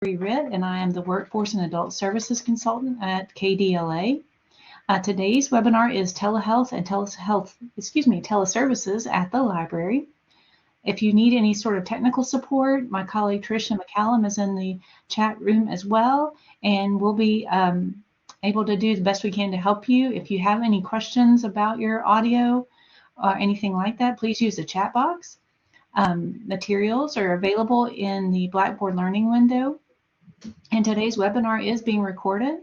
Ritt, and I am the Workforce and Adult Services Consultant at KDLA. Today's webinar is Telehealth and Teleservices at the library. If you need any sort of technical support, my colleague Tricia McCallum is in the chat room as well, and we'll be able to do the best we can to help you. If you have any questions about your audio or anything like that, please use the chat box. Materials are available in the Blackboard Learning window. And today's webinar is being recorded.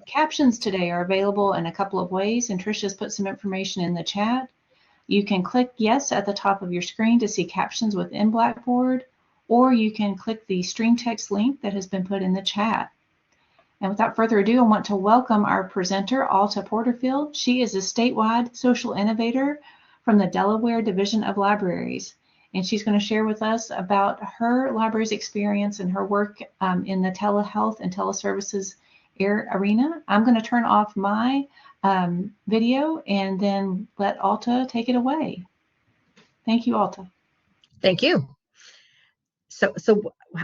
Captions today are available in a couple of ways, and Tricia's put some information in the chat. You can click yes at the top of your screen to see captions within Blackboard, or you can click the stream text link that has been put in the chat. And without further ado, I want to welcome our presenter, Alta Porterfield. She is a statewide social innovator from the Delaware Division of Libraries. And she's going to share with us about her library's experience and her work in the telehealth and teleservices arena. I'm going to turn off my video and then let Alta take it away. Thank you, Alta. Thank you. So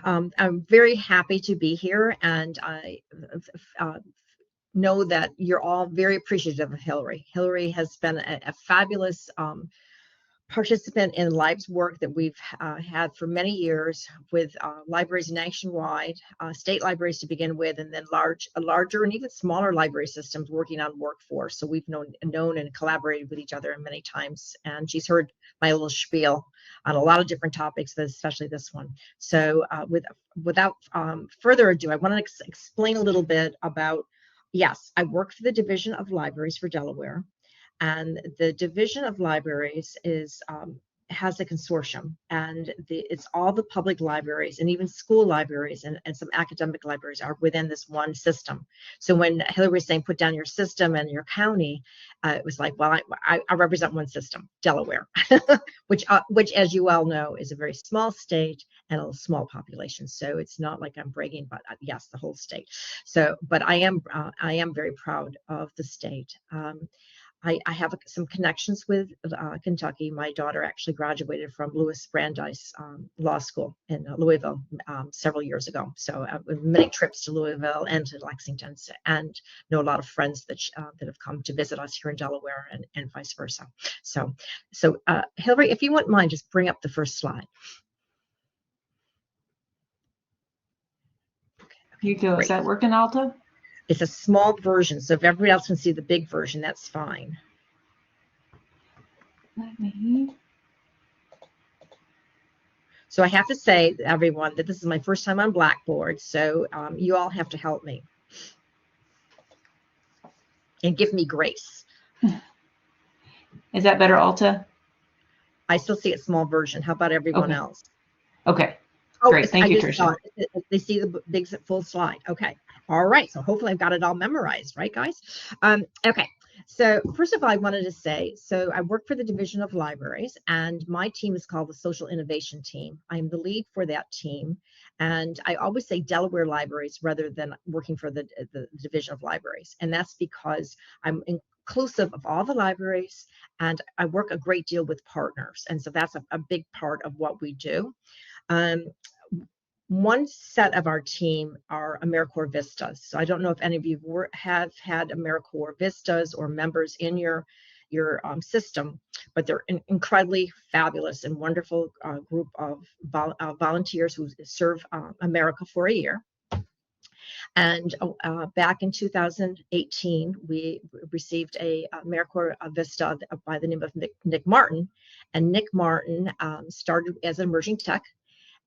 I'm very happy to be here, and I know that you're all very appreciative of Hillary. Hillary has been a fabulous participant in LIBE's work that we've had for many years with libraries nationwide, state libraries to begin with, and then larger and even smaller library systems working on workforce. So we've known and collaborated with each other many times, and she's heard my little spiel on a lot of different topics, but especially this one. So without further ado, I want to explain a little bit about, yes, I work for the Division of Libraries for Delaware. And the Division of Libraries has a consortium, and it's all the public libraries and even school libraries and some academic libraries are within this one system. So when Hillary was saying put down your system and your county, it was like, well, I represent one system, Delaware, which as you all know is a very small state and a small population. So it's not like I'm bragging, but yes, the whole state. So, but I am very proud of the state. I have some connections with Kentucky. My daughter actually graduated from Lewis Brandeis Law School in Louisville several years ago. So many trips to Louisville and to Lexington, and know a lot of friends that have come to visit us here in Delaware and vice versa. So Hillary, if you wouldn't mind, just bring up the first slide. You go. Great. Is that working, Alta? It's a small version, so if everybody else can see the big version, that's fine. So I have to say, everyone, that this is my first time on Blackboard, so you all have to help me and give me grace. Is that better, Alta? I still see a small version. How about everyone else? Okay. Great. Thank you, Tricia. They see the big full slide. Okay. All right. So hopefully I've got it all memorized, right, guys? Okay. So first of all, I wanted to say, so I work for the Division of Libraries, and my team is called the Social Innovation Team. I'm the lead for that team, and I always say Delaware Libraries rather than working for the Division of Libraries, and that's because I'm inclusive of all the libraries, and I work a great deal with partners, and so that's a big part of what we do. One set of our team are AmeriCorps Vistas. So I don't know if any of you have had AmeriCorps Vistas or members in your system, but they're an incredibly fabulous and wonderful group of volunteers who serve America for a year. And back in 2018, we received a AmeriCorps Vista by the name of Nick Martin. And Nick Martin started as an emerging tech.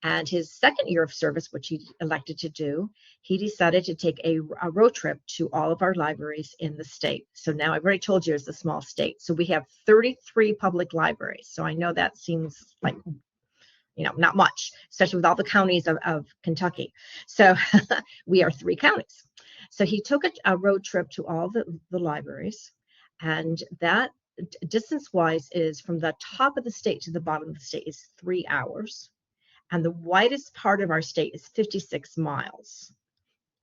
And his second year of service, which he elected to do, he decided to take a road trip to all of our libraries in the state. So now I've already told you it's a small state. So we have 33 public libraries. So I know that seems like, not much, especially with all the counties of Kentucky. So we are 3 counties. So he took a road trip to all the libraries, and that distance-wise is from the top of the state to the bottom of the state is 3 hours. And the widest part of our state is 56 miles.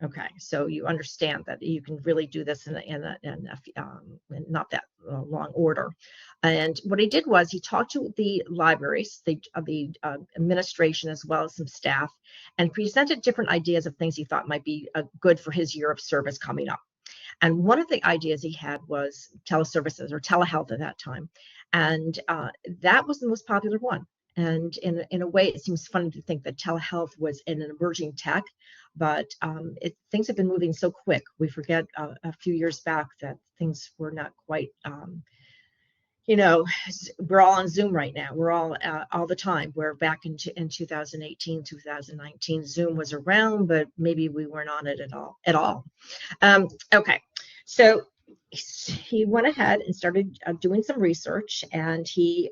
Okay, so you understand that you can really do this in not that long order. And what he did was he talked to the libraries, the administration, as well as some staff, and presented different ideas of things he thought might be good for his year of service coming up. And one of the ideas he had was teleservices or telehealth at that time. And that was the most popular one. And in a way, it seems funny to think that telehealth was an emerging tech, but things have been moving so quick. We forget a few years back that things were not quite, we're all on Zoom right now. We're all the time. We're back in 2018, 2019. Zoom was around, but maybe we weren't on it at all. Okay, so he went ahead and started doing some research, and he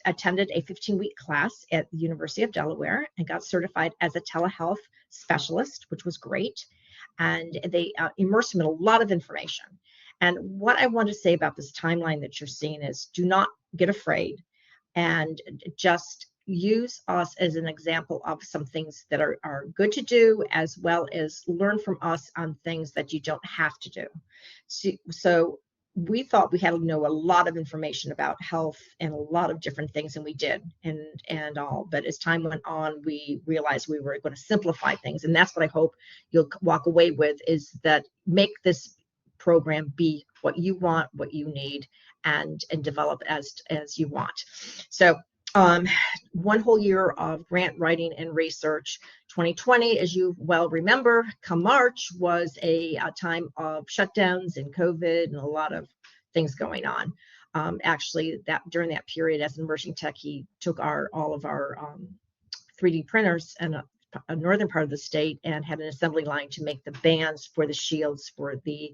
attended a 15-week class at the University of Delaware and got certified as a telehealth specialist, which was great. And they immersed him in a lot of information. And what I want to say about this timeline that you're seeing is do not get afraid and just use us as an example of some things that are good to do, as well as learn from us on things that you don't have to do. So we thought we had to know a lot of information about health and a lot of different things, and we did, and all. But as time went on, we realized we were going to simplify things, and that's what I hope you'll walk away with, is that make this program be what you want, what you need, and develop as you want. So one whole year of grant writing and research. 2020, as you well remember, come March was a time of shutdowns and COVID and a lot of things going on. Actually, during that period, as an emerging tech, he took all of our 3D printers in a northern part of the state and had an assembly line to make the bands for the shields for the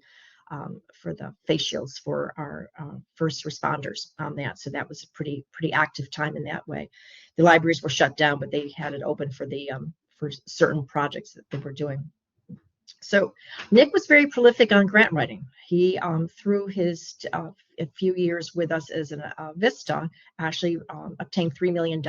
face shields for our first responders on that. So that was a pretty active time in that way. The libraries were shut down, but they had it open for for certain projects that they were doing. So Nick was very prolific on grant writing. He, through his a few years with us as an Vista, actually obtained $3 million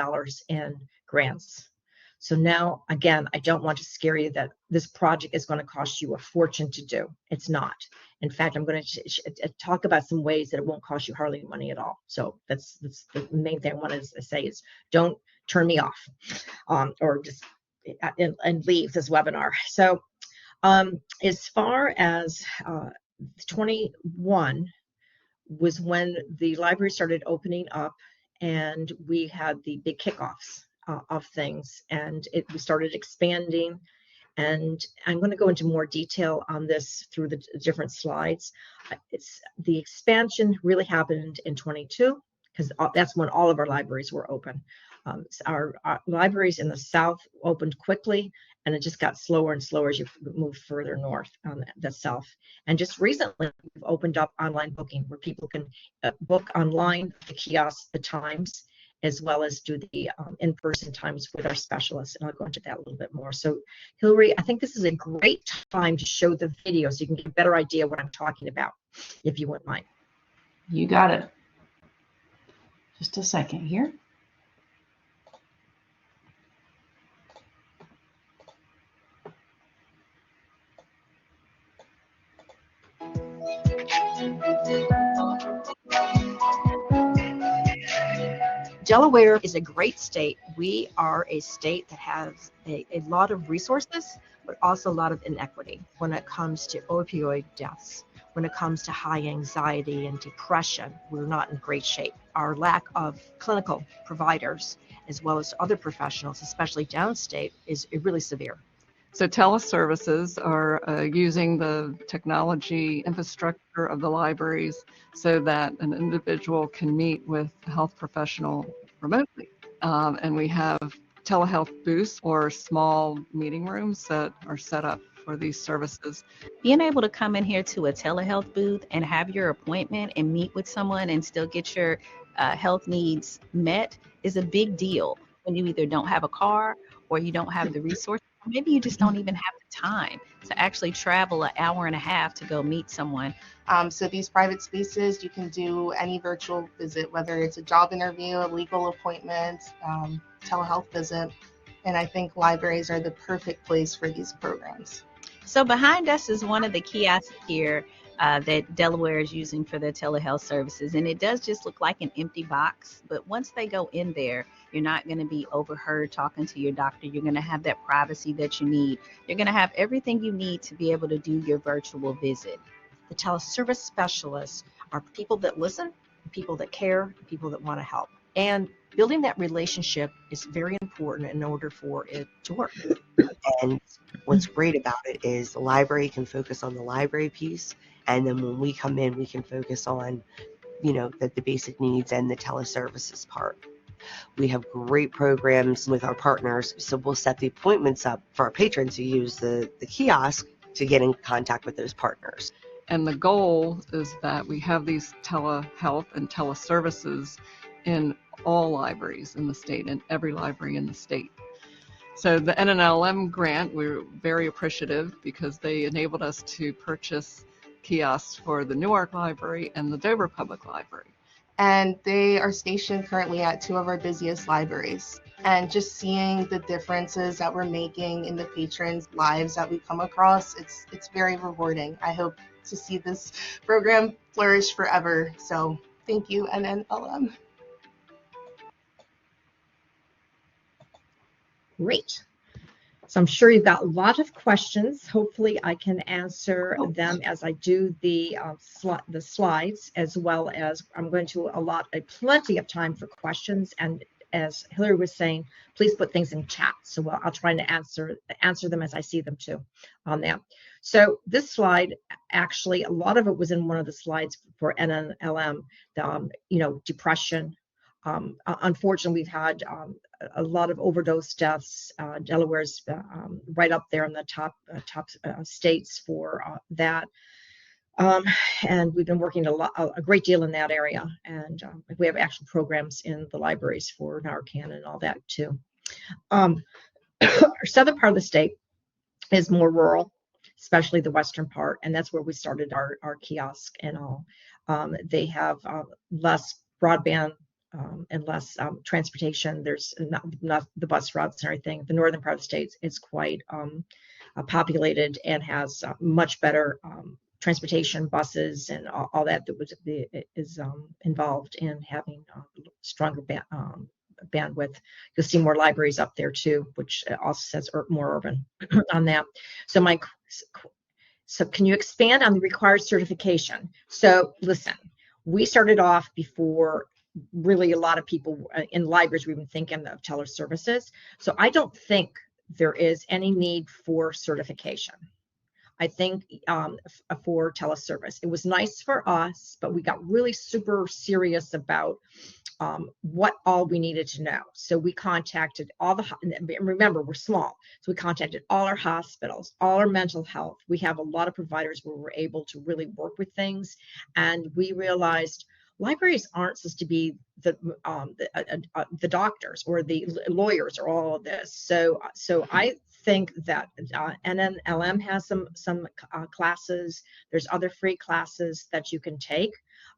in grants. So now, again, I don't want to scare you that this project is going to cost you a fortune to do. It's not. In fact, I'm going to talk about some ways that it won't cost you hardly any money at all. So that's the main thing I want to say is don't turn me off or just and leave this webinar. So as far as 21 was when the library started opening up, and we had the big kickoffs of things, and we started expanding. And I'm going to go into more detail on this through the different slides. The expansion really happened in 22 because that's when all of our libraries were open. Our libraries in the south opened quickly, and it just got slower and slower as you move further north on the south. And just recently, we've opened up online booking where people can book online, the kiosks, the times, as well as do the in-person times with our specialists. And I'll go into that a little bit more. So Hillary, I think this is a great time to show the video so you can get a better idea of what I'm talking about, if you wouldn't mind. You got it. Just a second here. Delaware is a great state. We are a state that has a lot of resources, but also a lot of inequity when it comes to opioid deaths. When it comes to high anxiety and depression, we're not in great shape. Our lack of clinical providers, as well as other professionals, especially downstate, is really severe. So Teleservices are using the technology infrastructure of the libraries so that an individual can meet with a health professional remotely. And we have telehealth booths or small meeting rooms that are set up for these services. Being able to come in here to a telehealth booth and have your appointment and meet with someone and still get your health needs met is a big deal when you either don't have a car or you don't have the resources. Maybe you just don't even have the time to actually travel an hour and a half to go meet someone. So these private spaces, you can do any virtual visit, whether it's a job interview, a legal appointment, telehealth visit. And I think libraries are the perfect place for these programs. So behind us is one of the kiosks here that Delaware is using for their telehealth services. And it does just look like an empty box. But once they go in there, you're not going to be overheard talking to your doctor. You're going to have that privacy that you need. You're going to have everything you need to be able to do your virtual visit. The teleservice specialists are people that listen, people that care, people that want to help. And building that relationship is very important in order for it to work. And what's great about it is the library can focus on the library piece, and then when we come in, we can focus on, the basic needs and the teleservices part. We have great programs with our partners, so we'll set the appointments up for our patrons who use the kiosk to get in contact with those partners. And the goal is that we have these telehealth and teleservices in all libraries in the state, and every library in the state. So the NNLM grant, we're very appreciative because they enabled us to purchase kiosks for the Newark Library and the Dover Public Library. And they are stationed currently at two of our busiest libraries. And just seeing the differences that we're making in the patrons' lives that we come across, it's very rewarding. I hope to see this program flourish forever. So thank you, NNLM. Great. So I'm sure you've got a lot of questions. Hopefully I can answer them as I do the slides, as well as I'm going to allot plenty of time for questions. And as Hillary was saying, please put things in chat. So I'll try to answer them as I see them too on that. So this slide, actually, a lot of it was in one of the slides for NNLM, depression. Unfortunately, we've had a lot of overdose deaths. Delaware's right up there in the top states for that. And we've been working a great deal in that area. And we have actual programs in the libraries for Narcan and all that too. Our southern part of the state is more rural, especially the western part. And that's where we started our kiosk and all. They have less broadband and less transportation. There's not the bus routes and everything. The northern part of the state is quite populated and has much better transportation, buses, and all that is involved in having stronger bandwidth. You'll see more libraries up there too, which also says more urban on that. So can you expand on the required certification? So listen, we started off before really a lot of people in libraries were even thinking of teleservices. So I don't think there is any need for certification. I think for teleservice, it was nice for us, but we got really super serious about what all we needed to know. So we contacted remember, we're small. So we contacted all our hospitals, all our mental health. We have a lot of providers where we're able to really work with things. And we realized libraries aren't supposed to be the doctors or the lawyers or all of this. So I think that NNLM has some classes. There's other free classes that you can take,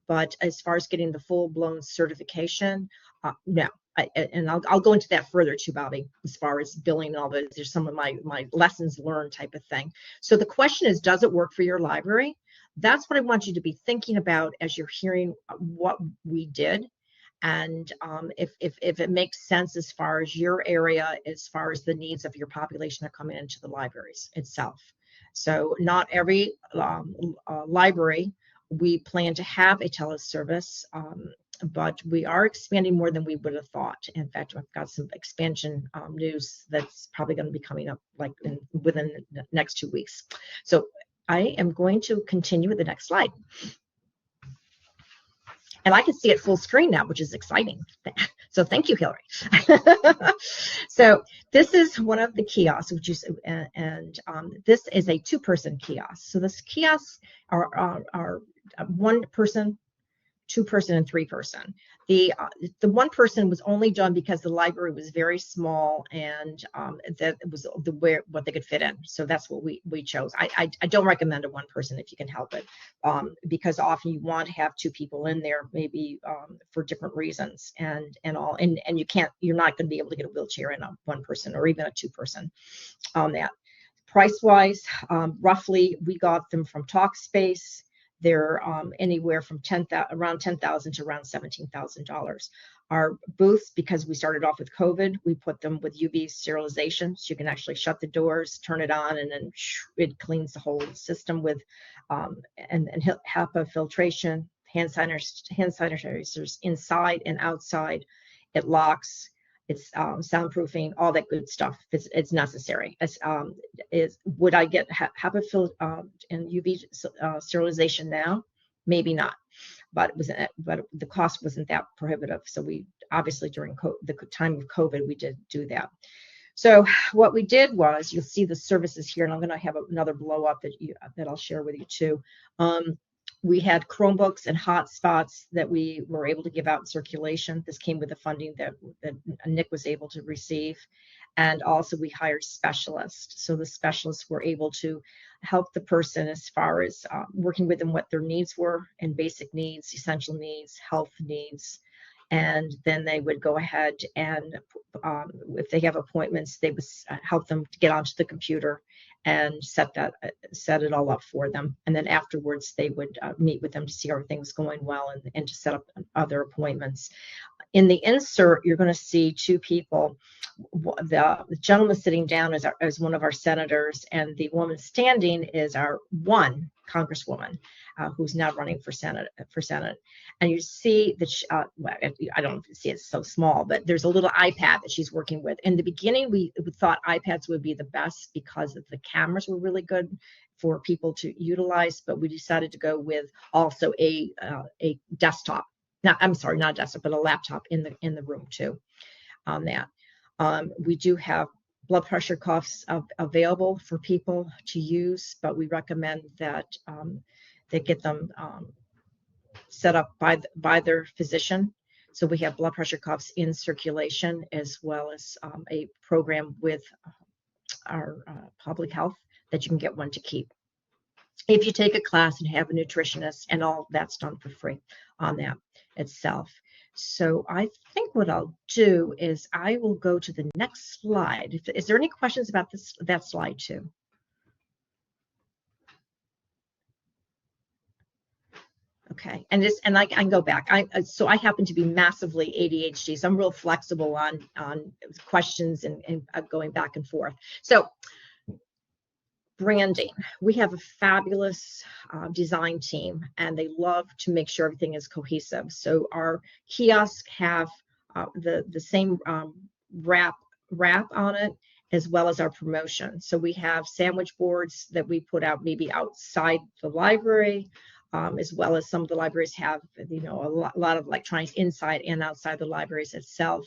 but as far as getting the full-blown certification, no. And I'll go into that further too, Bobby, as far as billing and all that. There's some of my lessons learned type of thing. So the question is, does it work for your library? That's what I want you to be thinking about as you're hearing what we did. And if it makes sense as far as your area, as far as the needs of your population that are coming into the libraries itself. So not every library we plan to have a teleservice, but we are expanding more than we would have thought. In fact, I've got some expansion news that's probably going to be coming up within the next 2 weeks. So I am going to continue with the next slide. And I can see it full screen now, which is exciting. So thank you, Hillary. So this is one of the kiosks, which is, and this is a 2-person kiosk. So this kiosks are 1 person 2-person and 3-person. The 1-person was only done because the library was very small, and that was what they could fit in. So that's what we chose. I don't recommend a 1-person if you can help it, because often you want to have 2 people in there, maybe for different reasons, and you're not going to be able to get a wheelchair in a 1-person or even a 2-person on that. Price wise, roughly we got them from Talkspace. They're anywhere from around $10,000 to around $17,000. Our booths, because we started off with COVID, we put them with UV sterilization, so you can actually shut the doors, turn it on, and then it cleans the whole system with and HEPA filtration, hand sanitizers inside and outside. It locks. It's soundproofing, all that good stuff. It's necessary. Would I get HEPA and UV sterilization now? Maybe not, but the cost wasn't that prohibitive. So we obviously during the time of COVID we did do that. So what we did was, you'll see the services here, and I'm going to have another blow up that I'll share with you too. We had Chromebooks and hotspots that we were able to give out in circulation. This came with the funding that Nick was able to receive. And also we hired specialists. So the specialists were able to help the person as far as working with them, what their needs were, and basic needs, essential needs, health needs. And then they would go ahead and if they have appointments, they would help them to get onto the computer and set it all up for them. And then afterwards, they would meet with them to see everything was going well and to set up other appointments. In the insert, you're going to see 2 people. The gentleman sitting down is one of our senators, and the woman standing is our one congresswoman who's now running for Senate. And you see that I don't see it's so small, but there's a little iPad that she's working with. In the beginning, we thought iPads would be the best because the cameras were really good for people to utilize, but we decided to go with also a desktop. I'm sorry, not a desktop, but a laptop in the room too. On that, we do have blood pressure cuffs available for people to use, but we recommend that they get them set up by their physician. So we have blood pressure cuffs in circulation, as well as a program with our public health that you can get one to keep. If you take a class and have a nutritionist, and all that's done for free on that itself. So I think what I'll do is I will go to the next slide. Is there any questions about that slide too? Okay, and I can go back. So I happen to be massively ADHD, so I'm real flexible on questions and going back and forth. So branding, we have a fabulous design team, and they love to make sure everything is cohesive. So our kiosks have the same wrap on it, as well as our promotion. So we have sandwich boards that we put out maybe outside the library, as well as some of the libraries have, a lot of electronics inside and outside the libraries itself.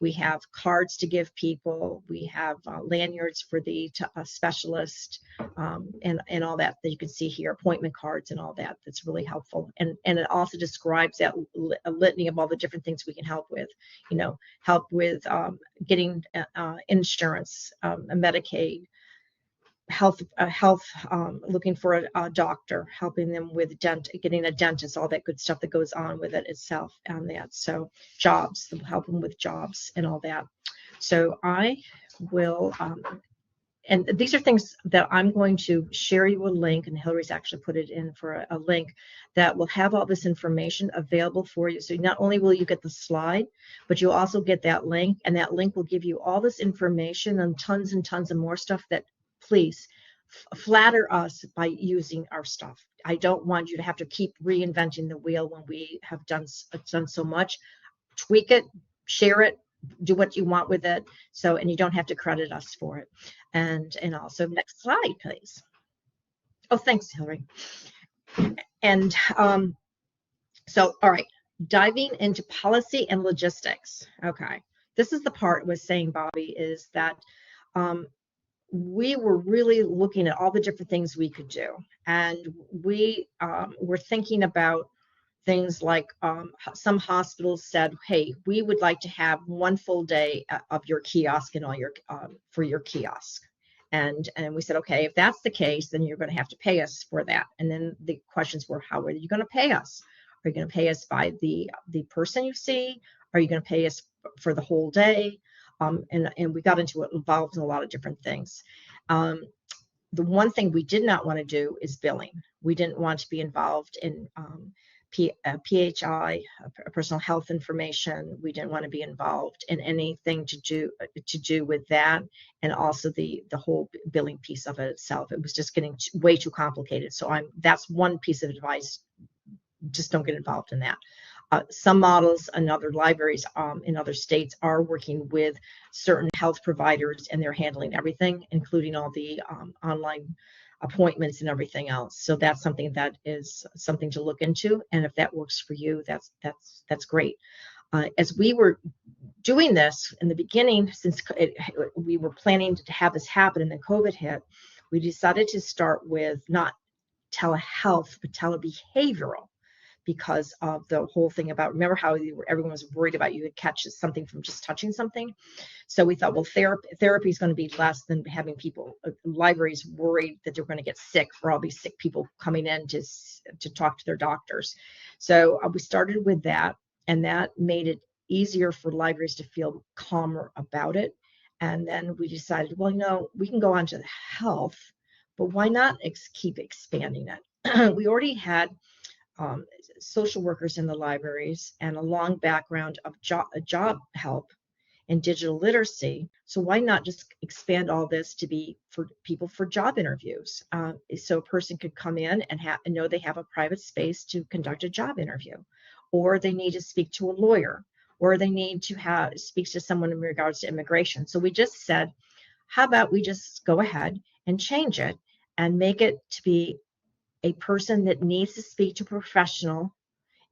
We have cards to give people. We have lanyards for the specialist, and all that you can see here, appointment cards and all that. That's really helpful. And it also describes that a litany of all the different things we can help with. Help with getting insurance, Medicaid, health, looking for a doctor, helping them with getting a dentist, all that good stuff that goes on with it itself on that. So jobs, help them with jobs and all that. So I will, and these are things that I'm going to share you a link, and Hillary's actually put it in for a link that will have all this information available for you. So not only will you get the slide, but you'll also get that link, and that link will give you all this information and tons of more stuff that, please flatter us by using our stuff. I don't want you to have to keep reinventing the wheel when we have done so much. Tweak it, share it, do what you want with it. So, and you don't have to credit us for it. And also, next slide, please. Oh, thanks, Hillary. And so, all right, diving into policy and logistics. Okay, this is the part I was saying, Bobby, is that we were really looking at all the different things we could do, and we were thinking about things like some hospitals said, hey, we would like to have 1 full day of your kiosk and all your for your kiosk. And we said, okay, if that's the case, then you're going to have to pay us for that. And then the questions were, how are you going to pay us? Are you going to pay us by the person you see? Are you going to pay us for the whole day? And we got into it, involved in a lot of different things. The one thing we did not want to do is billing. We didn't want to be involved in PHI, personal health information. We didn't want to be involved in anything to do with that, and also the whole billing piece of it itself. It was just getting way too complicated. So that's one piece of advice: just don't get involved in that. Some models and other libraries in other states are working with certain health providers, and they're handling everything, including all the online appointments and everything else. So that's something that is something to look into. And if that works for you, that's great. As we were doing this in the beginning, since we were planning to have this happen and then COVID hit, we decided to start with not telehealth, but telebehavioral, because of the whole thing about, remember how everyone was worried about you would catch something from just touching something. So we thought, well, therapy is going to be less than having people, libraries worried that they're going to get sick, for all these sick people coming in to talk to their doctors. So we started with that, and that made it easier for libraries to feel calmer about it. And then we decided, well, we can go on to the health, but why not keep expanding it? We already had social workers in the libraries and a long background of job help and digital literacy. So why not just expand all this to be for people for job interviews? So a person could come in and know they have a private space to conduct a job interview, or they need to speak to a lawyer, or they need to speak to someone in regards to immigration. So we just said, how about we just go ahead and change it and make it to be a person that needs to speak to a professional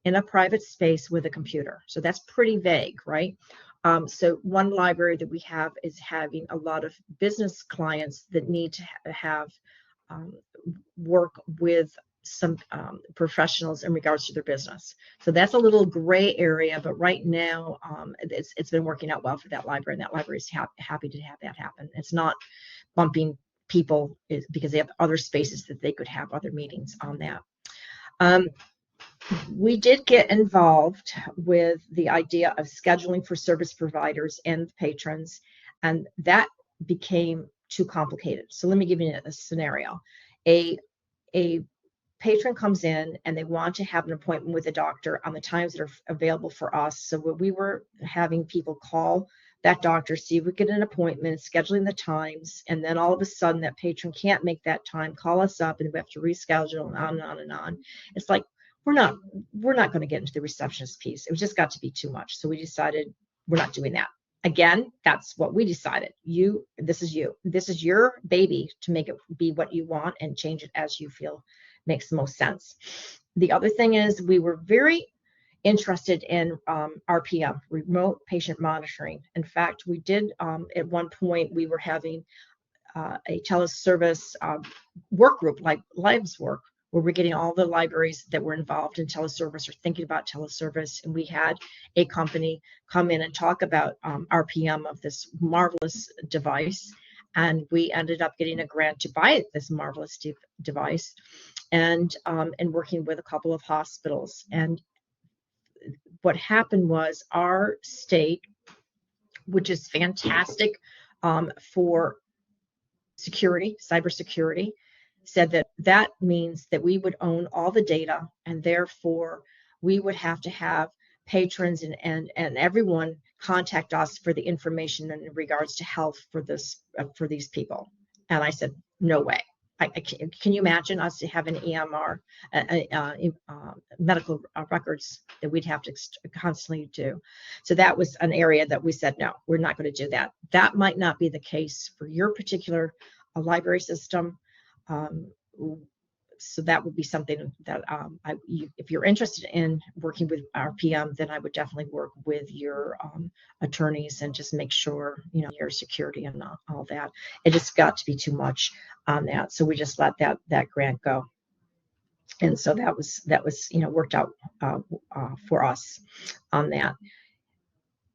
in a private space with a computer. So that's pretty vague, right? So one library that we have is having a lot of business clients that need to have work with some professionals in regards to their business. So that's a little gray area, but right now it's been working out well for that library, and that library is happy to have that happen. It's not bumping people because they have other spaces that they could have other meetings on that. We did get involved with the idea of scheduling for service providers and patrons, and that became too complicated. So let me give you a scenario. A patron comes in and they want to have an appointment with a doctor on the times that are available for us. So we were having people call that doctor, see if we get an appointment, scheduling the times, and then all of a sudden that patron can't make that time, call us up, and we have to reschedule, and on and on and on. It's like, we're not going to get into the receptionist piece. It just got to be too much. So we decided we're not doing that. Again, that's what we decided. This is your baby to make it be what you want and change it as you feel makes the most sense. The other thing is, we were very interested in RPM, remote patient monitoring. In fact, we did at one point, we were having a teleservice work group, like Lives Work, where we're getting all the libraries that were involved in teleservice or thinking about teleservice. And we had a company come in and talk about RPM of this marvelous device. And we ended up getting a grant to buy this marvelous device, and working with a couple of hospitals. And what happened was, our state, which is fantastic for security, cybersecurity, said that means that we would own all the data, and therefore we would have to have patrons and everyone contact us for the information in regards to health for these people. And I said, no way. Can you imagine us to have an EMR, medical records that we'd have to constantly do? So that was an area that we said, no, we're not going to do that. That might not be the case for your particular library system. So that would be something that if you're interested in working with RPM, then I would definitely work with your attorneys and just make sure, your security and all that. It just got to be too much on that. So we just let that grant go. And so that was worked out for us on that.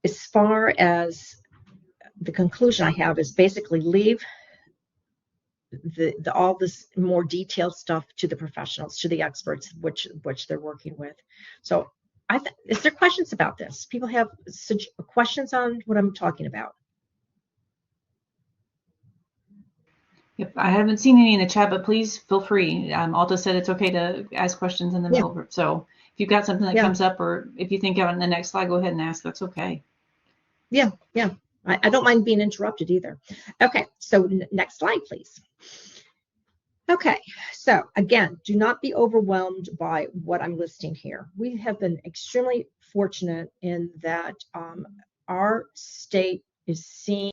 As far as the conclusion I have is basically leave all this more detailed stuff to the professionals, to the experts, which they're working with. So is there questions about this? People have questions on what I'm talking about? Yep, I haven't seen any in the chat, but please feel free. Alta said it's okay to ask questions in the middle. So if you've got something that comes up, or if you think on the next slide, go ahead and ask. That's okay. Yeah. I don't mind being interrupted either. Okay, so next slide, please. Okay, so again, do not be overwhelmed by what I'm listing here. We have been extremely fortunate in that our state is seeing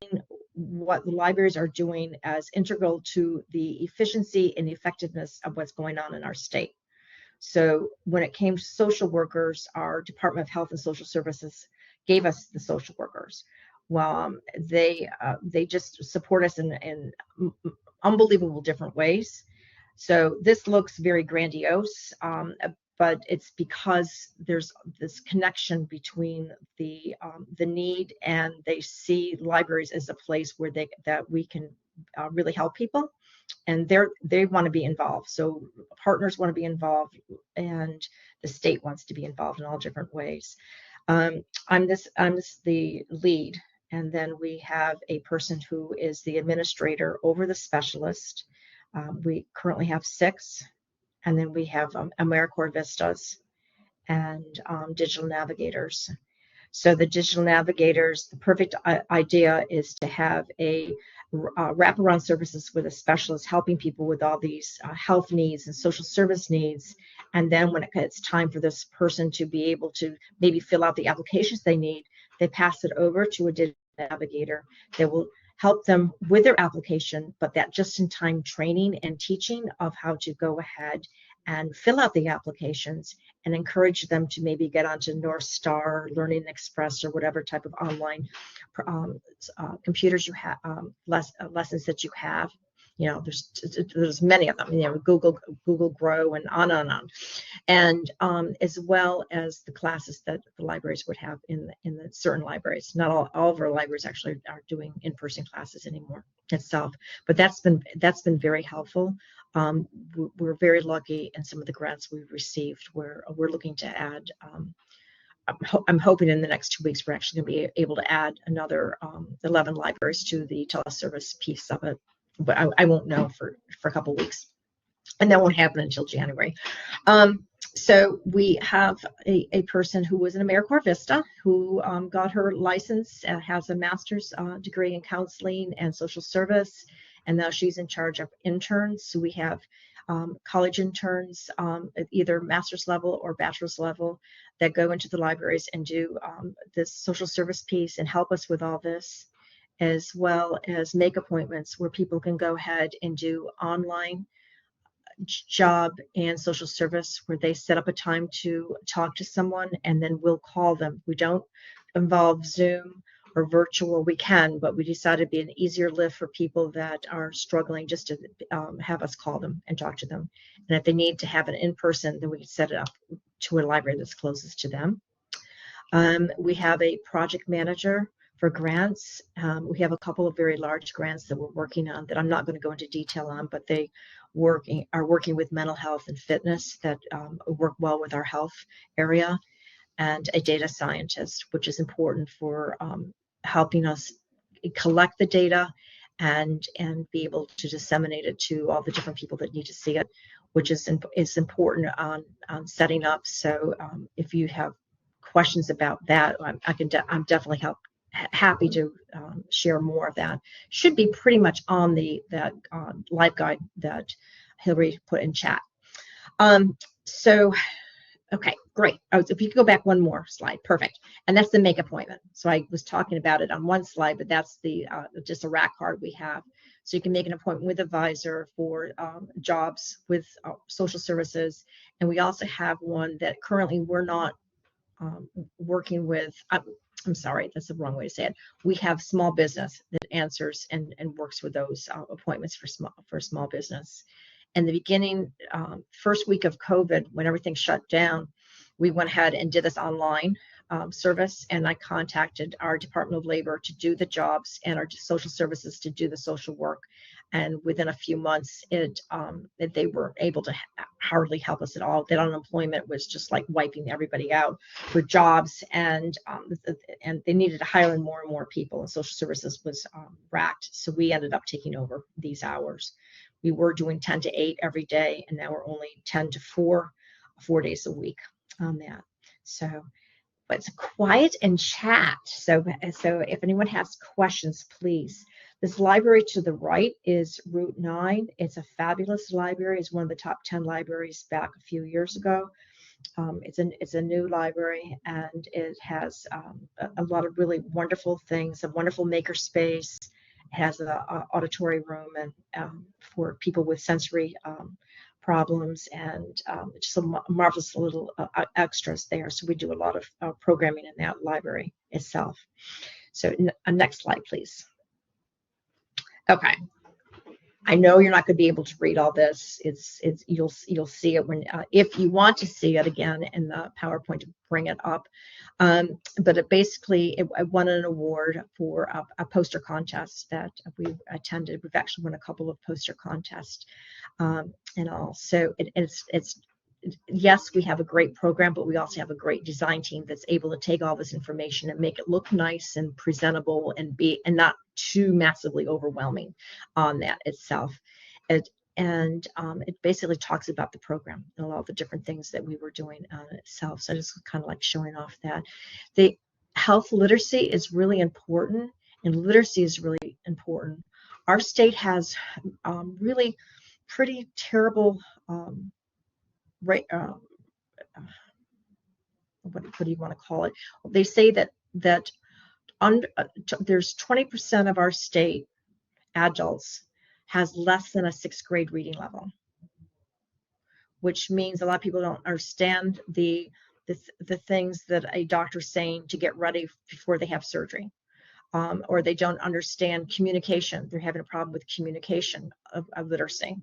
what the libraries are doing as integral to the efficiency and effectiveness of what's going on in our state. So when it came to social workers, our Department of Health and Social Services gave us the social workers. Well, they just support us in unbelievable different ways. So this looks very grandiose, but it's because there's this connection between the need, and they see libraries as a place where that we can really help people, and they want to be involved. So partners want to be involved, and the state wants to be involved in all different ways. I'm the lead, and then we have a person who is the administrator over the specialist. We currently have 6, and then we have AmeriCorps Vistas and digital navigators. So the digital navigators, the perfect idea is to have a wraparound services with a specialist helping people with all these health needs and social service needs. And then when it's time for this person to be able to maybe fill out the applications they need, they pass it over to a digital navigator that will help them with their application, but that just-in-time training and teaching of how to go ahead and fill out the applications and encourage them to maybe get onto North Star, Learning Express, or whatever type of online computers you have, lessons that you have. There's many of them, Google Grow and on. And as well as the classes that the libraries would have in the certain libraries. Not all of our libraries actually are doing in-person classes anymore itself, but that's been very helpful. We're very lucky in some of the grants we've received where we're looking to add. I'm hoping in the next 2 weeks we're actually going to be able to add another 11 libraries to the teleservice piece of it, but I won't know for a couple of weeks, and that won't happen until January. So we have a person who was an AmeriCorps Vista who got her license, has a master's degree in counseling and social service, and now she's in charge of interns. So we have college interns at either master's level or bachelor's level that go into the libraries and do this social service piece and help us with all this, as well as make appointments where people can go ahead and do online job and social service, where they set up a time to talk to someone and then we'll call them. We don't involve Zoom or virtual. We can, but we decided to be an easier lift for people that are struggling, just to have us call them and talk to them. And if they need to have it in person, then we can set it up to a library that's closest to them. We have a project manager for grants. We have a couple of very large grants that we're working on that I'm not going to go into detail on, but they are working with mental health and fitness that work well with our health area, and a data scientist, which is important for helping us collect the data and be able to disseminate it to all the different people that need to see it, which is important on setting up. So if you have questions about that, I'm definitely happy to share more of that. Should be pretty much on that live guide that Hillary put in chat. So, okay, great. If you could go back one more slide, perfect. And that's the make appointment. So I was talking about it on one slide, but that's the just a rack card we have. So you can make an appointment with advisor for jobs with social services. And we also have one that currently we're not working with. I'm sorry, that's the wrong way to say it. We have small business that answers and works with those appointments for small business. In the beginning, first week of COVID, when everything shut down, we went ahead and did this online service, and I contacted our Department of Labor to do the jobs and our social services to do the social work. And within a few months, they were able to hardly help us at all. That unemployment was just like wiping everybody out for jobs, and they needed to hire more and more people, and social services was racked. So we ended up taking over these hours. We were doing 10 to 8 every day, and now we're only 10 to 4 days a week on that. So, but it's quiet and chat. So if anyone has questions, please. This library to the right is Route 9. It's a fabulous library. It's one of the top 10 libraries back a few years ago. It's a new library, and it has a lot of really wonderful things, a wonderful maker space. It has an auditory room and for people with sensory problems, and just some marvelous little extras there. So we do a lot of programming in that library itself. So next slide, please. Okay. I know you're not going to be able to read all this. You'll see it when if you want to see it again in the PowerPoint to bring it up. But it won an award for a poster contest that we attended. We've actually won a couple of poster contests and all. So it's yes, we have a great program, but we also have a great design team that's able to take all this information and make it look nice and presentable and not too massively overwhelming on that itself. It basically talks about the program and all the different things that we were doing on itself. So just kind of like showing off that. The health literacy is really important, and literacy is really important. Our state has really pretty terrible what do you want to call it? They say that there's 20% of our state adults has less than a 6th grade reading level, which means a lot of people don't understand the things that a doctor's saying to get ready before they have surgery, or they don't understand communication. They're having a problem with communication of literacy.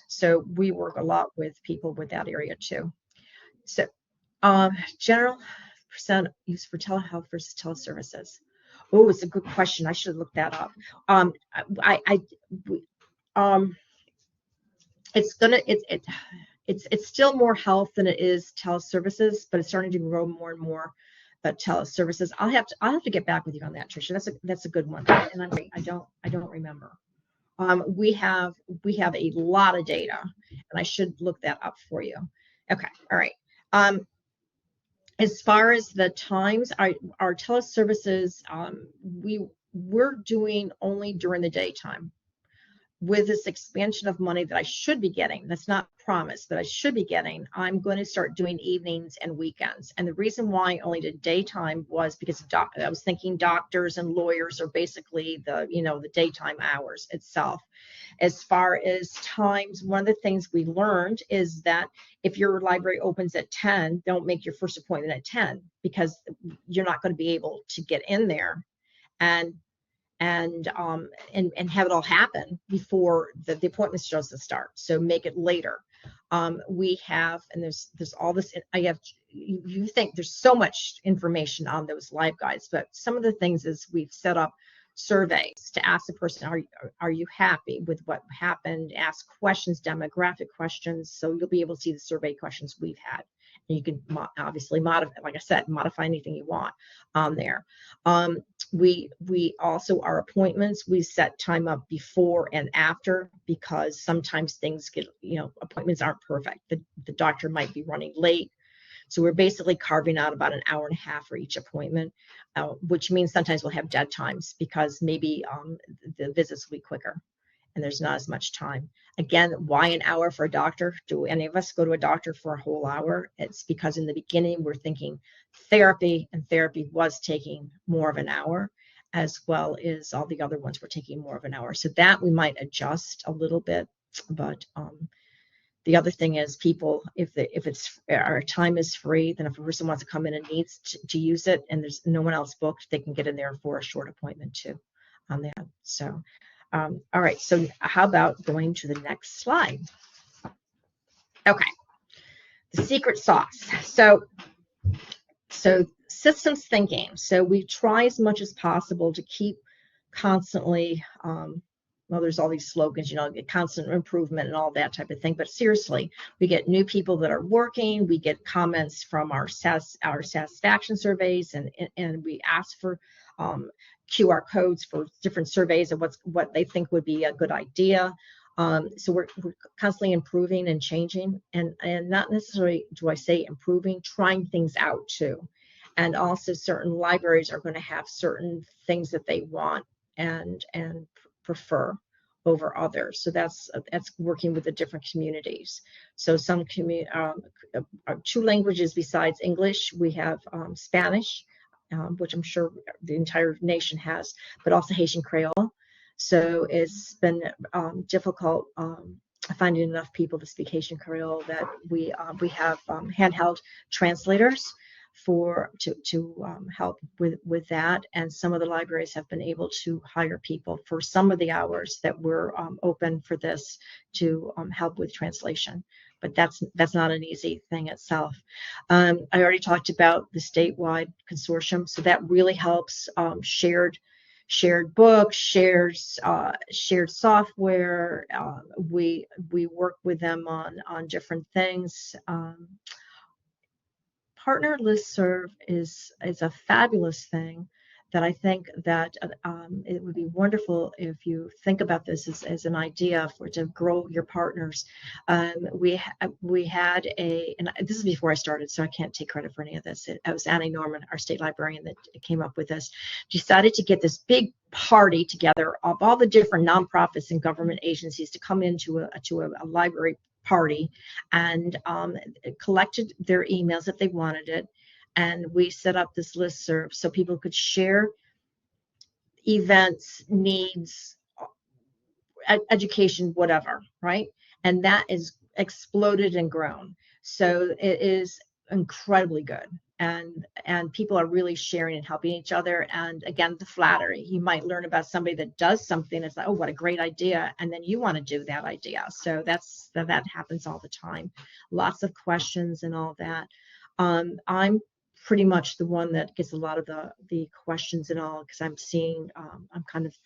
So we work a lot with people with that area too. So general percent used for telehealth versus teleservices. Oh, it's a good question. I should look that up. It's still more health than it is teleservices, but it's starting to grow more and more. But teleservices, I'll have to get back with you on that, Tricia. That's a good one, and I don't remember. We have a lot of data, and I should look that up for you. Okay, all right. As far as the times, our teleservices, we're doing only during the daytime. With this expansion of money that I should be getting, that's not promised, but I should be getting, I'm going to start doing evenings and weekends. And the reason why I only did daytime was because I was thinking doctors and lawyers are basically the daytime hours itself. As far as times, one of the things we learned is that if your library opens at 10, don't make your first appointment at 10, because you're not going to be able to get in there and have it all happen before the appointment starts to start. So make it later. We have, and there's all this, you think there's so much information on those live guides, but some of the things is we've set up surveys to ask the person, are you happy with what happened? Ask questions, demographic questions. So you'll be able to see the survey questions we've had. And you can obviously modify, like I said, modify anything you want on there. We also, our appointments, we set time up before and after, because sometimes things get, appointments aren't perfect. The doctor might be running late. So we're basically carving out about an hour and a half for each appointment, which means sometimes we'll have dead times because maybe the visits will be quicker and there's not as much time. Again, why an hour for a doctor? Do any of us go to a doctor for a whole hour? It's because in the beginning we're thinking therapy, and therapy was taking more of an hour, as well as all the other ones were taking more of an hour. So that we might adjust a little bit, but the other thing is people, if our time is free, then if a person wants to come in and needs to use it and there's no one else booked, they can get in there for a short appointment too on that. So, all right, so how about going to the next slide? Okay, the secret sauce. So systems thinking. So we try as much as possible to keep constantly, well, there's all these slogans, constant improvement and all that type of thing. But seriously, we get new people that are working. We get comments from our satisfaction surveys, and we ask for QR codes for different surveys of what they think would be a good idea. So we're constantly improving and changing, and not necessarily, do I say improving, trying things out too. And also certain libraries are going to have certain things that they want and prefer over others. So that's working with the different communities. So some two languages besides English, we have Spanish, which I'm sure the entire nation has, but also Haitian Creole. So it's been difficult finding enough people to speak Haitian Creole that we have handheld translators to help with that. And some of the libraries have been able to hire people for some of the hours that were open for this to help with translation. But that's not an easy thing itself. I already talked about the statewide consortium, so that really helps shared books, shared software. We work with them on different things. Partner listserv is a fabulous thing that I think that it would be wonderful if you think about this as an idea to grow your partners. We had and this is before I started, so I can't take credit for any of this. It was Annie Norman, our state librarian, that came up with this. Decided to get this big party together of all the different nonprofits and government agencies to come into a library party, and collected their emails if they wanted it, and we set up this listserv so people could share events, needs, education, whatever, right? And that is exploded and grown. So it is incredibly good, and people are really sharing and helping each other. And again, the flattery, you might learn about somebody that does something, it's like, oh, what a great idea, and then you want to do that idea. So that happens all the time. Lots of questions and all that. I'm pretty much the one that gets a lot of the questions and all, because I'm seeing I'm kind of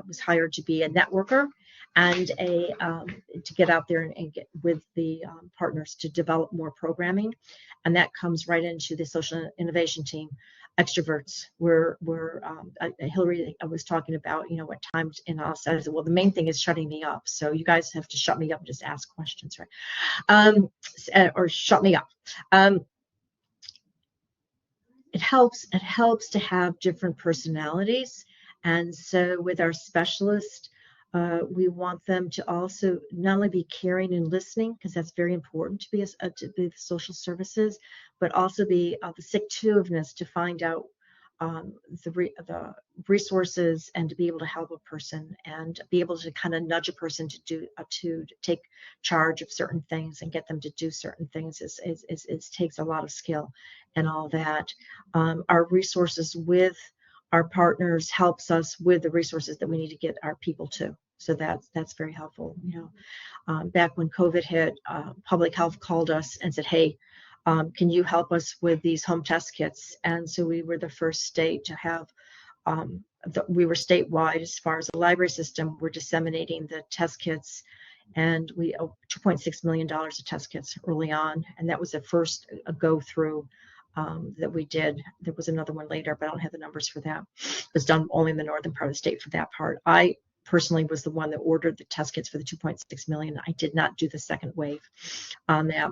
was hired to be a networker and to get out there and get with the partners to develop more programming, and that comes right into the social innovation team. Extroverts, Hillary was talking about, what times in us. I said, well, the main thing is shutting me up. So you guys have to shut me up and just ask questions, right? Or shut me up. It helps to have different personalities, and so with our specialists, we want them to also not only be caring and listening, because that's very important to be the social services, but also be the stick-to-itiveness to find out the resources and to be able to help a person and be able to kind of nudge a person to take charge of certain things and get them to do certain things. It takes a lot of skill and all that. Our resources with our partners helps us with the resources that we need to get our people to. So that's very helpful. Back when COVID hit, public health called us and said, hey, can you help us with these home test kits? And so we were the first state to have, we were statewide as far as the library system. We're disseminating the test kits, and we owe $2.6 million of test kits early on. And that was the first go through that we did. There was another one later, but I don't have the numbers for that. It was done only in the northern part of the state for that part. I personally was the one that ordered the test kits for the 2.6 million. I did not do the second wave on that.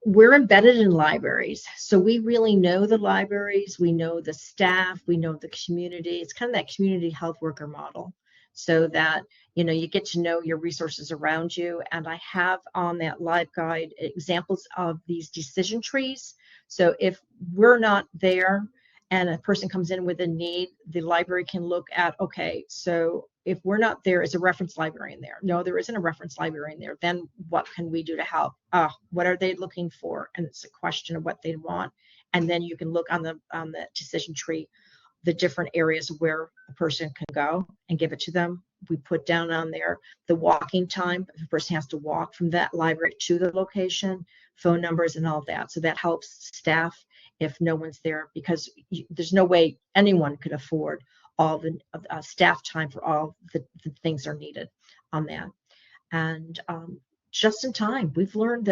We're embedded in libraries, so we really know the libraries, we know the staff, we know the community. It's kind of that community health worker model, so that you get to know your resources around you. And I have on that live guide examples of these decision trees. So if we're not there and a person comes in with a need, the library can look at, okay, so if we're not there, is a reference librarian there? No, there isn't a reference librarian there. Then what can we do to help? What are they looking for? And it's a question of what they want. And then you can look on the decision tree, the different areas where a person can go and give it to them we put down on there the walking time. The person has to walk from that library to the location, phone numbers and all that. So that helps staff if no one's there, because there's no way anyone could afford all the staff time for all the things that are needed on that. And just in time, we've learned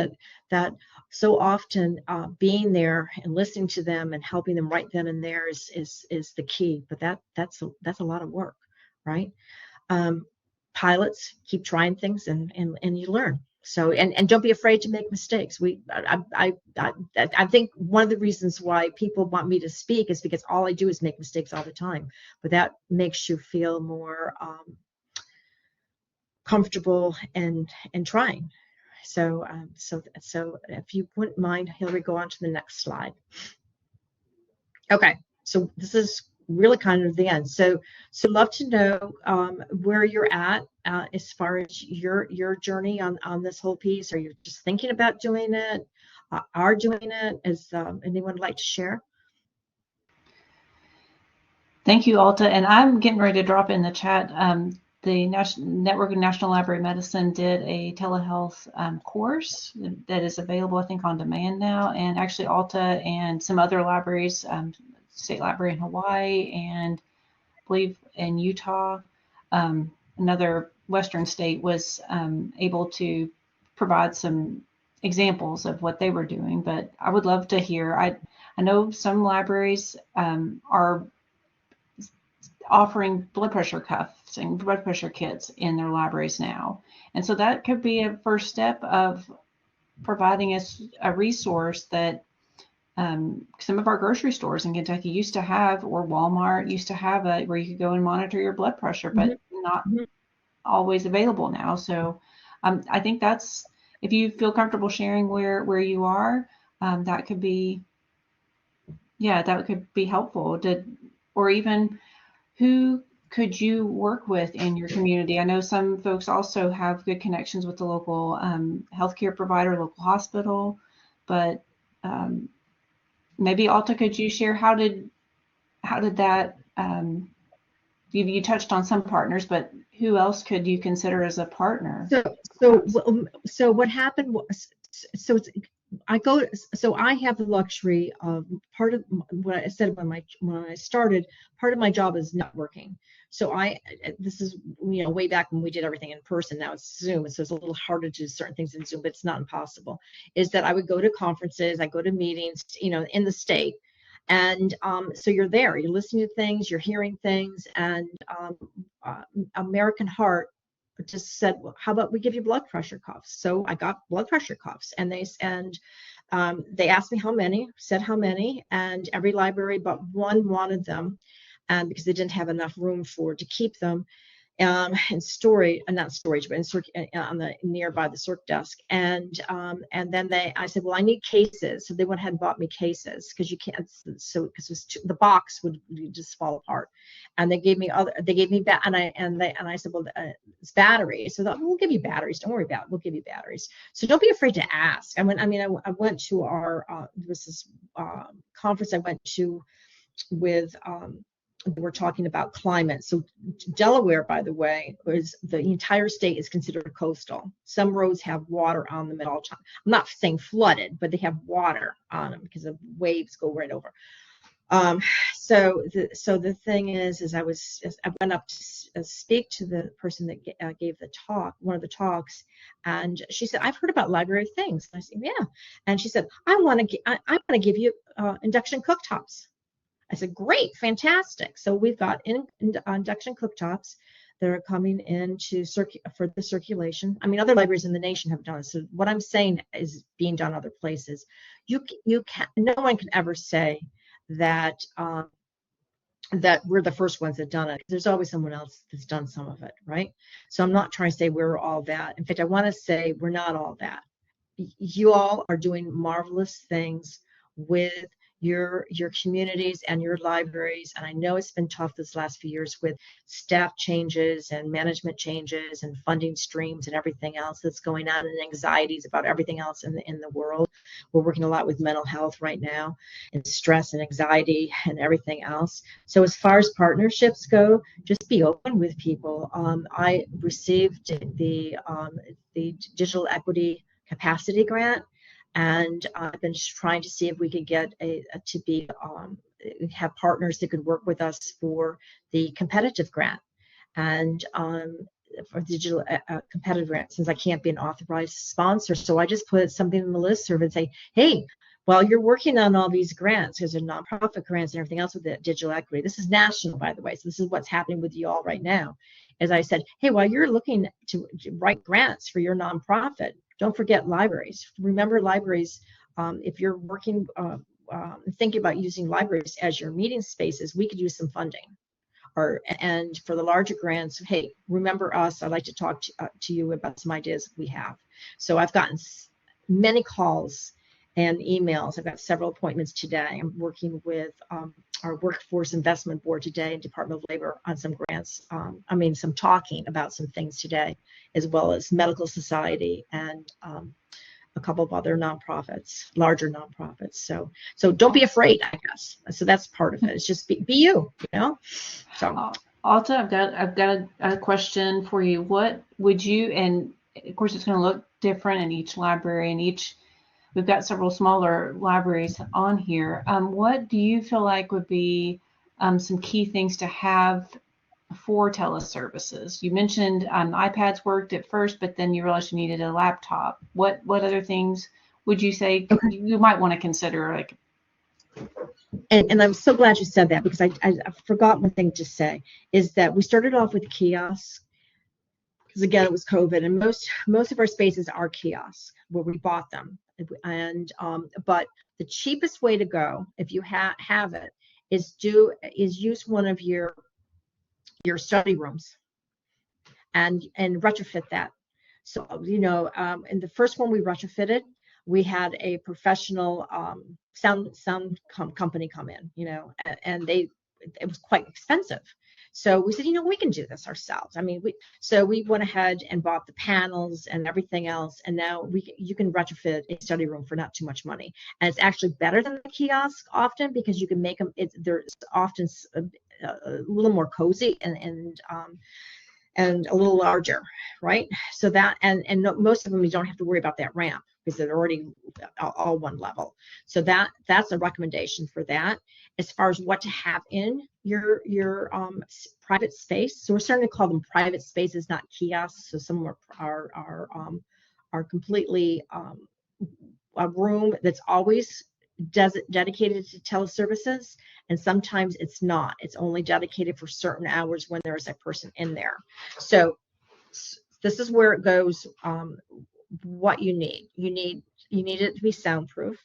that so often being there and listening to them and helping them right then and there is the key. But that's a lot of work, right? Pilots keep trying things and you learn. So and don't be afraid to make mistakes. I think one of the reasons why people want me to speak is because all I do is make mistakes all the time. But that makes you feel more comfortable and trying. So if you wouldn't mind, Hillary, go on to the next slide. Okay, so this is really kind of the end. So love to know where you're at as far as your journey on this whole piece. Are you just thinking about doing it? Are doing it? Is anyone like to share? Thank you, Alta. And I'm getting ready to drop in the chat. The Network of National Library Medicine did a telehealth course that is available, I think, on demand now. And actually, Alta and some other libraries, State Library in Hawaii and I believe in Utah, another Western state, was able to provide some examples of what they were doing. But I would love to hear. I know some libraries are offering blood pressure cuffs and blood pressure kits in their libraries now. And so that could be a first step of providing us a resource that some of our grocery stores in Kentucky used to have, or Walmart used to have, where you could go and monitor your blood pressure, but not always available now. So I think that's, if you feel comfortable sharing where you are, that could be, that could be helpful. Or even who could you work with in your community? I know some folks also have good connections with the local healthcare provider, local hospital, but maybe Alta, could you share how did that, you touched on some partners, but who else could you consider as a partner? So what happened was, I have the luxury of, part of what I said when I started, part of my job is networking. So this is, way back when we did everything in person. Now it's Zoom, so it's a little harder to do certain things in Zoom, but it's not impossible. Is that I would go to conferences, I go to meetings, in the state. And so you're there, you're listening to things, you're hearing things, and American Heart just said, well, how about we give you blood pressure cuffs? So I got blood pressure cuffs, and they asked me how many, said how many, and every library but one wanted them, and because they didn't have enough room to keep them in storage, not storage, but on the nearby the circ desk. And then I said, well, I need cases. So they went ahead and bought me cases, because you can't, because the box would just fall apart. And they gave me and I said, well, it's batteries. So we'll give you batteries. Don't worry about it. We'll give you batteries. So don't be afraid to ask. I went to our there was this conference I went to with we're talking about climate. So Delaware, by the way, the entire state is considered coastal. Some roads have water on them at all times. I'm not saying flooded, but they have water on them because the waves go right over. So the thing is I went up to speak to the person that gave the talk, one of the talks, and she said, I've heard about library things. And I said, yeah. And she said, I want to give you induction cooktops. I said, great, fantastic. So we've got induction cooktops that are coming into for the circulation. Other libraries in the nation have done it. So what I'm saying is being done other places. You can, no one can ever say that that we're the first ones that done it. There's always someone else that's done some of it, right? So I'm not trying to say we're all that. In fact, I want to say we're not all that. You all are doing marvelous things with your communities and your libraries. And I know it's been tough this last few years with staff changes and management changes and funding streams and everything else that's going on, and anxieties about everything else in the world. We're working a lot with mental health right now, and stress and anxiety and everything else. So as far as partnerships go, just be open with people. I received the digital equity capacity grant, and I've been trying to see if we could get have partners that could work with us for the competitive grant, and for digital competitive grant, since I can't be an authorized sponsor. So I just put something in the listserv and say, hey, while you're working on all these grants, there's a nonprofit grants and everything else with the digital equity. This is national, by the way. So this is what's happening with you all right now. As I said, hey, while you're looking to write grants for your nonprofit, don't forget libraries. Remember libraries. If you're working, thinking about using libraries as your meeting spaces, we could use some funding. And for the larger grants, hey, remember us. I'd like to talk to you about some ideas we have. So I've gotten many calls and emails. I've got several appointments today. I'm working with our Workforce Investment Board today and Department of Labor on some grants. Some talking about some things today, as well as Medical Society and a couple of other nonprofits, larger nonprofits. So don't be afraid, I guess. So that's part of it. It's just be you, you know. So Alta, I've got a question for you. What would you, and of course it's going to look different in each library, and we've got several smaller libraries on here. What do you feel like would be some key things to have for teleservices? You mentioned iPads worked at first, but then you realized you needed a laptop. What other things would you say you might want to consider? Like, and I'm so glad you said that, because I forgot one thing to say, is that we started off with kiosks, because again it was COVID, and most of our spaces are kiosks where we bought them, and but the cheapest way to go, if you have it, is use one of your study rooms and retrofit that. So in the first one we retrofitted, we had a professional sound company come in, and it was quite expensive. So we said, we can do this ourselves. So we went ahead and bought the panels and everything else, and now you can retrofit a study room for not too much money, and it's actually better than the kiosk often, because you can make them. They're often a little more cozy and a little larger, right? So that and most of them you don't have to worry about that ramp, because they're already all one level. So that's a recommendation for that. As far as what to have in your private space, so we're starting to call them private spaces, not kiosks. So some are completely a room that's always dedicated to teleservices, and sometimes it's not. It's only dedicated for certain hours when there is a person in there. So this is where it goes. What you need it to be soundproof.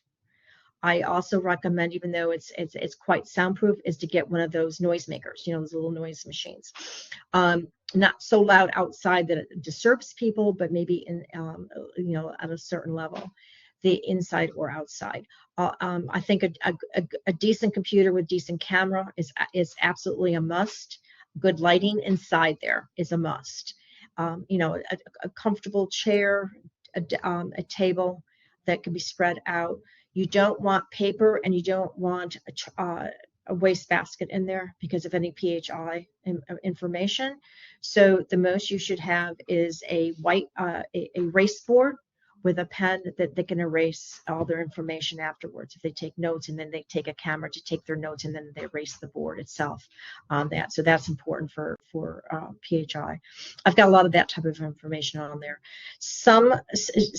I also recommend, even though it's quite soundproof, is to get one of those noisemakers, those little noise machines. Not so loud outside that it disturbs people, but maybe in at a certain level, the inside or outside. I think a decent computer with decent camera is absolutely a must. Good lighting inside there is a must. A comfortable chair, a table that can be spread out. You don't want paper, and you don't want a wastebasket in there because of any PHI information. So the most you should have is a white erase board with a pen that they can erase all their information afterwards. If they take notes, and then they take a camera to take their notes, and then they erase the board itself on that. So that's important for PHI. I've got a lot of that type of information on there. Some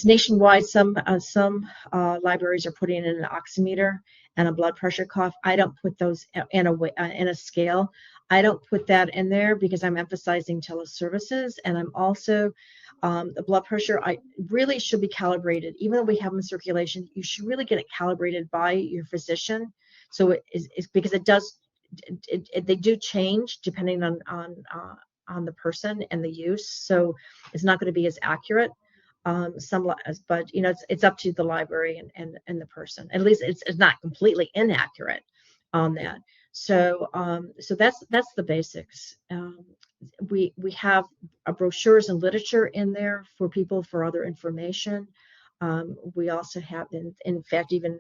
nationwide, some libraries are putting in an oximeter and a blood pressure cuff. I don't put those in a scale. I don't put that in there because I'm emphasizing teleservices, and I'm also the blood pressure. I really should be calibrated. Even though we have them in circulation, you should really get it calibrated by your physician. So it's because they do change depending on the person and the use. So it's not going to be as accurate. But it's up to the library and the person. At least it's not completely inaccurate on that. So that's the basics. We have brochures and literature in there for people for other information. We also have, in fact, even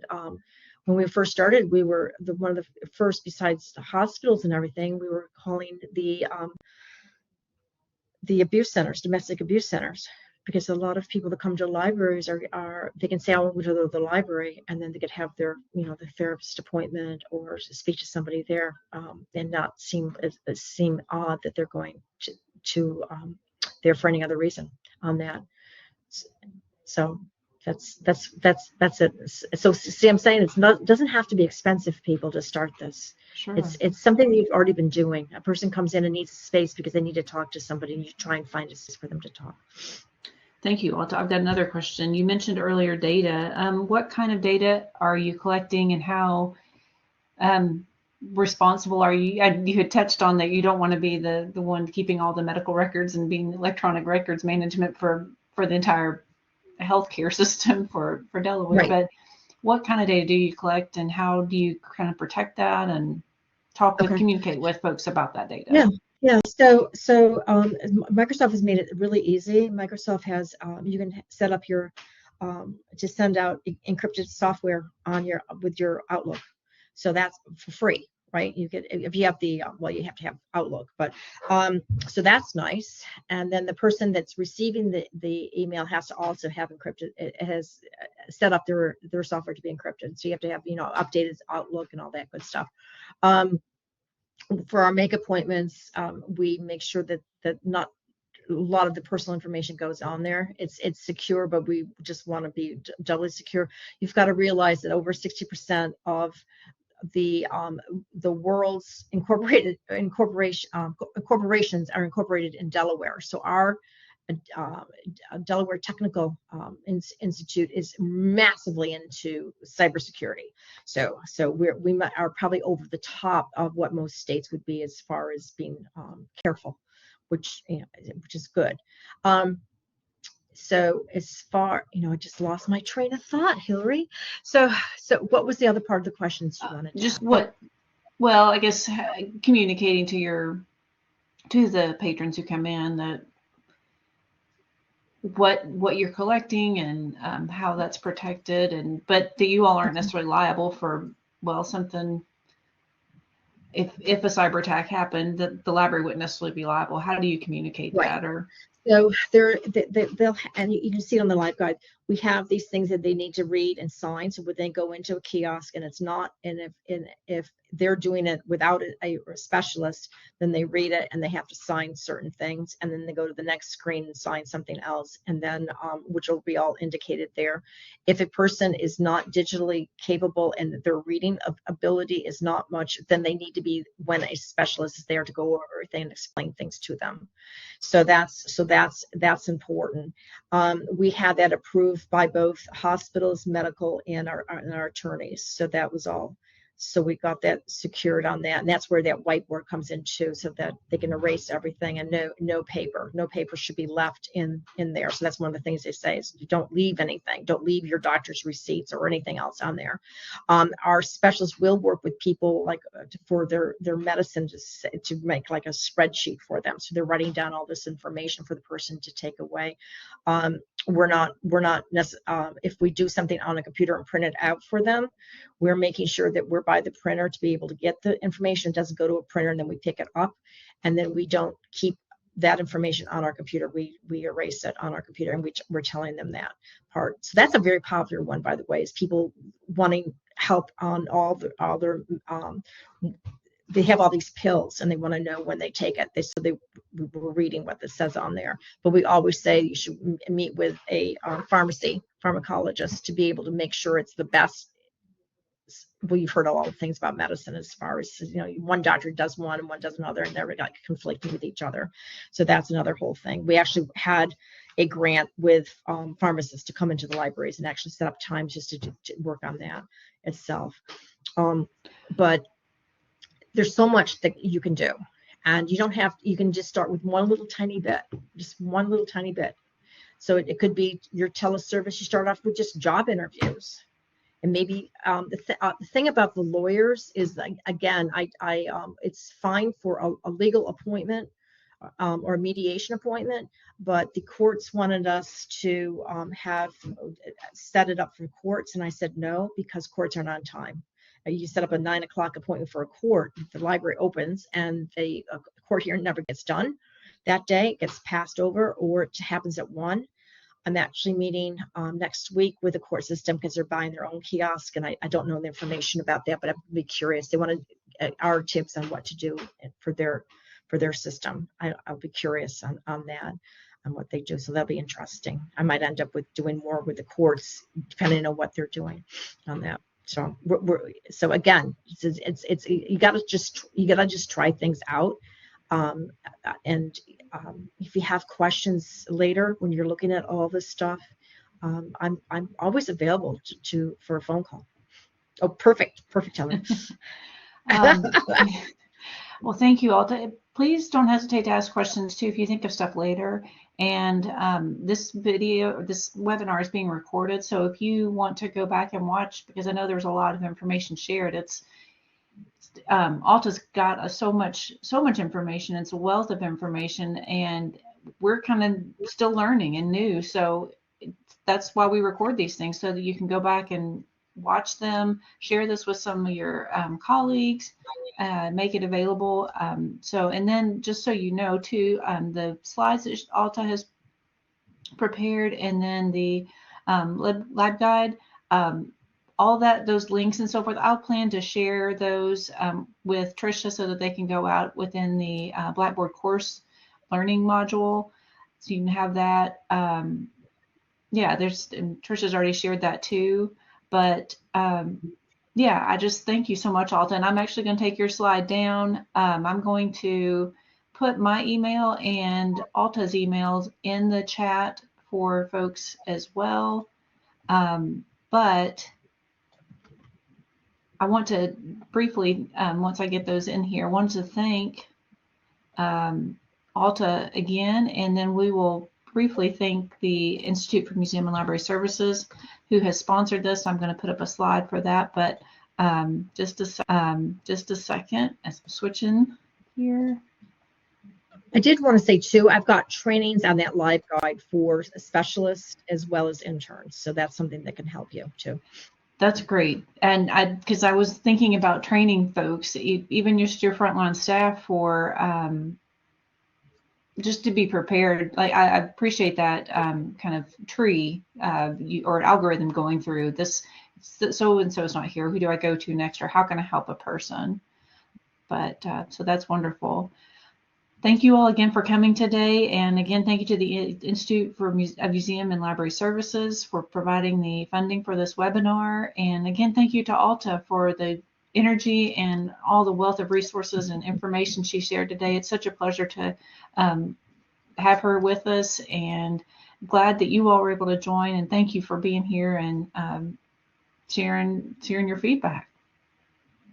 when we first started, we were one of the first, besides the hospitals and everything, we were calling the abuse centers, domestic abuse centers, because a lot of people that come to libraries are they can say, I want to go to the library, and then they could have their the therapist appointment or speak to somebody there, and not seem odd that they're going to there for any other reason on that. So that's it. So see, I'm saying it doesn't have to be expensive, people, to start this. Sure. It's something you've already been doing. A person comes in and needs space because they need to talk to somebody, and you try and find a space for them to talk. Thank you. I've got another question. You mentioned earlier data. What kind of data are you collecting, and how responsible are you? You had touched on that you don't want to be the one keeping all the medical records and being electronic records management for the entire healthcare system for Delaware. Right. But what kind of data do you collect, and how do you kind of protect that and communicate with folks about that data? Yeah. So Microsoft has made it really easy. Microsoft has you can set up your to send out encrypted software with your Outlook. So that's for free, right? You could, if you have you have to have Outlook, but so that's nice. And then the person that's receiving the email has to also have encrypted. It has set up their software to be encrypted. So you have to have updated Outlook and all that good stuff. For our make appointments, we make sure that not a lot of the personal information goes on there. It's secure, but we just want to be doubly secure. You've got to realize that over 60% of the world's corporations are incorporated in Delaware. So our Delaware Technical Institute is massively into cybersecurity. So we are probably over the top of what most states would be as far as being careful, which is good. So as far, I just lost my train of thought, Hillary. So what was the other part of the questions you wanted to Just ask? Well, I guess communicating to the patrons who come in that what you're collecting and how that's protected, but that you all aren't necessarily liable for something. If a cyber attack happened, the library wouldn't necessarily be liable. How do you communicate that? Or so they'll, and you can see it on the live guide. We have these things that they need to read and sign. So when they go into a kiosk and it's not, and if they're doing it without a specialist, then they read it and they have to sign certain things, and then they go to the next screen and sign something else, and then which will be all indicated there. If a person is not digitally capable and their reading ability is not much, then they need to be, when a specialist is there, to go over everything and explain things to them. So that's important. We had that approved by both hospitals, medical, and our attorneys. So that was all. So we got that secured on that, and that's where that whiteboard comes in too, so that they can erase everything, and no paper should be left in there. So that's one of the things they say is, don't leave anything, don't leave your doctor's receipts or anything else on there. Our specialists will work with people like for their medicine to make like a spreadsheet for them, so they're writing down all this information for the person to take away. We're not if we do something on a computer and print it out for them, we're making sure that we're by the printer to be able to get the information. It doesn't go to a printer and then we pick it up, and then we don't keep that information on our computer. We erase it on our computer, and we're telling them that part. So that's a very popular one, by the way, is people wanting help on all their they have all these pills and they want to know when they take it. We were reading what this says on there, but we always say you should meet with a pharmacologist to be able to make sure it's the best. Well, you've heard all the things about medicine as far as, one doctor does one and one does another, and they're like conflicting with each other. So that's another whole thing. We actually had a grant with pharmacists to come into the libraries and actually set up times just to work on that itself. But there's so much that you can do, and you can just start with one little tiny bit, So it could be your teleservice. You start off with just job interviews. And maybe the thing about the lawyers is, again, it's fine for a legal appointment or a mediation appointment, but the courts wanted us to have set it up for courts, and I said no, because courts aren't on time. You set up a 9 o'clock appointment for a court, the library opens, and the court hearing never gets done that day. It gets passed over, or it happens at 1. I'm actually meeting next week with the court system because they're buying their own kiosk, and I don't know the information about that, but I'm really curious. They wanted our tips on what to do for their system. I'll be curious on that, on what they do. So that'll be interesting. I might end up with doing more with the courts, depending on what they're doing on that. So so again, it's you gotta just try things out. And if you have questions later when you're looking at all this stuff, I'm always available for a phone call. Oh, perfect, Helen. Well, thank you, Alta. Please don't hesitate to ask questions too if you think of stuff later. And this webinar is being recorded, so if you want to go back and watch, because I know there's a lot of information shared, Alta's got so much information. It's a wealth of information, and we're kind of still learning and new. So that's why we record these things, so that you can go back and watch them, share this with some of your colleagues, make it available. And then just so you know too, the slides that Alta has prepared, and then the lab guide, all those links and so forth, I'll plan to share those with Tricia so that they can go out within the Blackboard course learning module. So you can have that. Tricia's already shared that too. But I just thank you so much, Alta. And I'm actually going to take your slide down. I'm going to put my email and Alta's emails in the chat for folks as well. But I want to briefly, once I get those in here, I want to thank Alta again, and then we will briefly thank the Institute for Museum and Library Services, who has sponsored this. I'm going to put up a slide for that, but just a second as I'm switching here. I did want to say too, I've got trainings on that live guide for specialists as well as interns, so that's something that can help you too. That's great. And because I was thinking about training folks, even just your frontline staff, for just to be prepared. Like I appreciate that kind of tree or algorithm going through this. So and so is not here. Who do I go to next, or how can I help a person? But so that's wonderful. Thank you all again for coming today. And again, thank you to the Institute for Museum and Library Services for providing the funding for this webinar. And again, thank you to Alta for the energy and all the wealth of resources and information she shared today. It's such a pleasure to have her with us, and glad that you all were able to join. And thank you for being here and sharing your feedback.